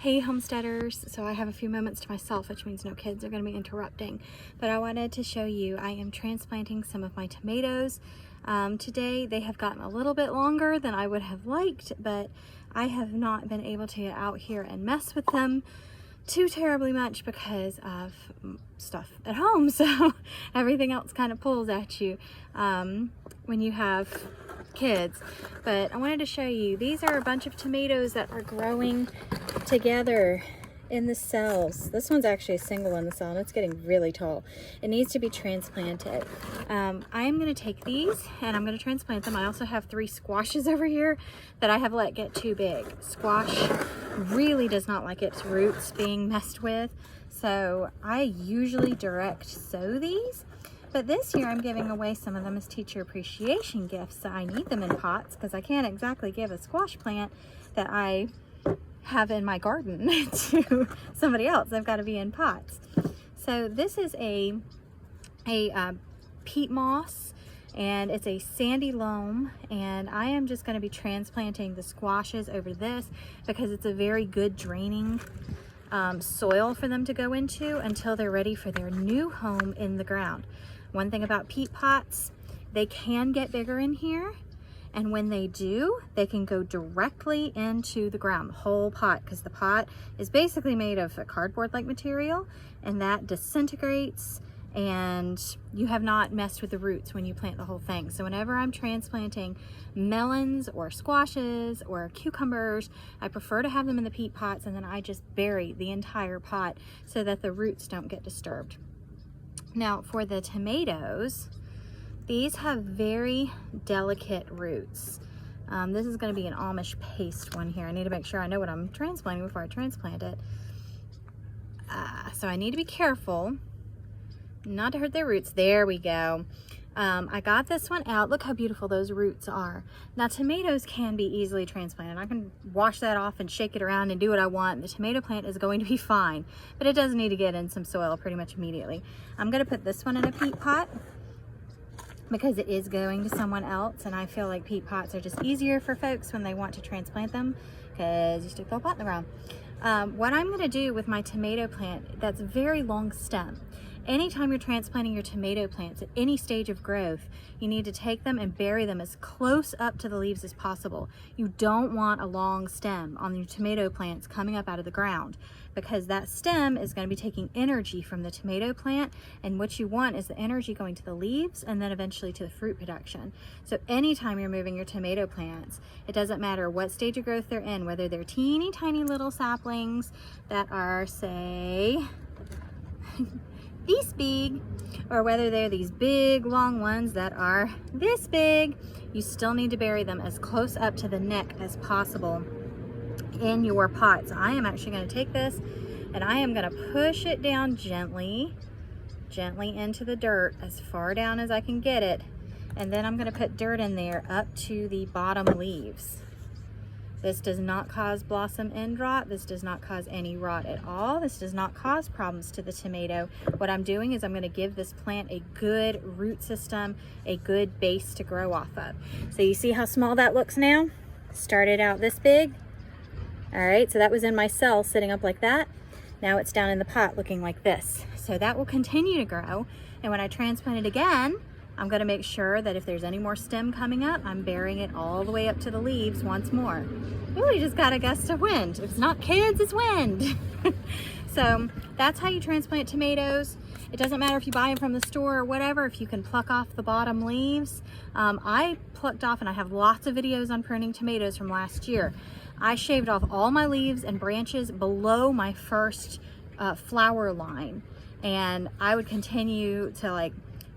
Hey homesteaders, so I have a few moments to myself, which means no kids are going to be interrupting, but I wanted to show you I am transplanting some of my tomatoes. Today they have gotten a little bit longer than I would have liked, but I have not been able to get out here and mess with them too terribly much because of stuff at home, so everything else kind of pulls at you when you have kids. But I wanted to show you, these are a bunch of tomatoes that are growing together in the cells. This one's actually a single in the cell and it's getting really tall. It needs to be transplanted. I am going to take these and I'm going to transplant them. I also have 3 squashes over here that I have let get too big. Squash really does not like its roots being messed with, so I usually direct sow these. But this year I'm giving away some of them as teacher appreciation gifts, so I need them in pots because I can't exactly give a squash plant that I have in my garden to somebody else. They've got to be in pots. So this is a peat moss, and it's a sandy loam, and I am just going to be transplanting the squashes over this because it's a very good draining soil for them to go into until they're ready for their new home in the ground. One thing about peat pots, they can get bigger in here, and when they do, they can go directly into the ground, the whole pot, because the pot is basically made of a cardboard-like material, and that disintegrates, and you have not messed with the roots when you plant the whole thing. So whenever I'm transplanting melons or squashes or cucumbers, I prefer to have them in the peat pots, and then I just bury the entire pot so that the roots don't get disturbed. Now for the tomatoes, these have very delicate roots. This is going to be an Amish paste one here. I need to make sure I know what I'm transplanting before I transplant it. So I need to be careful not to hurt their roots. There we go. I got this one out. Look how beautiful those roots are. Now tomatoes can be easily transplanted. I can wash that off and shake it around and do what I want. The tomato plant is going to be fine, but it does need to get in some soil pretty much immediately. I'm going to put this one in a peat pot because it is going to someone else, and I feel like peat pots are just easier for folks when they want to transplant them because you stick the pot in the ground. What I'm going to do with my tomato plant that's very long stem, anytime you're transplanting your tomato plants at any stage of growth, you need to take them and bury them as close up to the leaves as possible. You don't want a long stem on your tomato plants coming up out of the ground, because that stem is going to be taking energy from the tomato plant, and what you want is the energy going to the leaves and then eventually to the fruit production. So anytime you're moving your tomato plants, it doesn't matter what stage of growth they're in, whether they're teeny tiny little saplings that are, say, this big, or whether they're these big long ones that are this big, you still need to bury them as close up to the neck as possible in your pot. So I am actually going to take this and I am going to push it down gently into the dirt as far down as I can get it, and then I'm going to put dirt in there up to the bottom leaves. This does not cause blossom end rot. This does not cause any rot at all. This does not cause problems to the tomato. What I'm doing is I'm going to give this plant a good root system, a good base to grow off of. So you see how small that looks now? Started out this big. All right, so that was in my cell sitting up like that. Now it's down in the pot looking like this. So that will continue to grow. And when I transplant it again, I'm going to make sure that if there's any more stem coming up, I'm burying it all the way up to the leaves once more. Ooh, we just got a gust of wind. It's not kids, it's wind. So that's how you transplant tomatoes. It doesn't matter if you buy them from the store or whatever, if you can pluck off the bottom leaves. I plucked off, and I have lots of videos on pruning tomatoes from last year. I shaved off all my leaves and branches below my first flower line, and I would continue to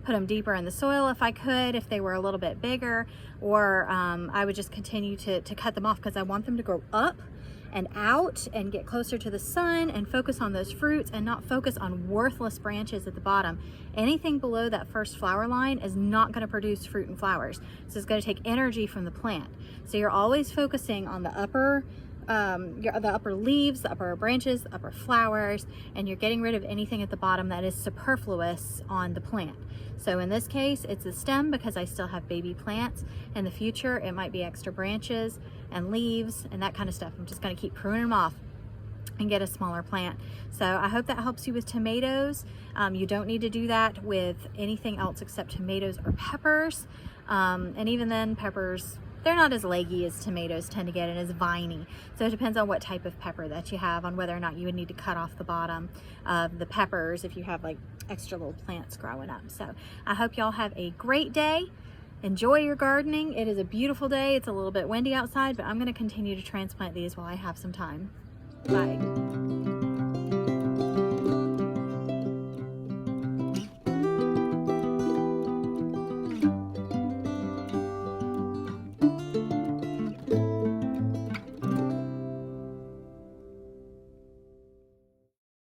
put them deeper in the soil if I could, if they were a little bit bigger, or I would just continue to cut them off because I want them to grow up and out and get closer to the sun and focus on those fruits and not focus on worthless branches at the bottom. Anything below that first flower line is not going to produce fruit and flowers. So it's going to take energy from the plant. So you're always focusing on the upper leaves, the upper branches, the upper flowers, and you're getting rid of anything at the bottom that is superfluous on the plant. So in this case, it's a stem because I still have baby plants. In the future, it might be extra branches and leaves and that kind of stuff. I'm just going to keep pruning them off. and get a smaller plant. So I hope that helps you with tomatoes. You don't need to do that with anything else except tomatoes or peppers. And even then, peppers, they're not as leggy as tomatoes tend to get and as viney. So it depends on what type of pepper that you have, on whether or not you would need to cut off the bottom of the peppers if you have like extra little plants growing up. So I hope y'all have a great day. Enjoy your gardening. It is a beautiful day. It's a little bit windy outside, but I'm going to continue to transplant these while I have some time. Bye.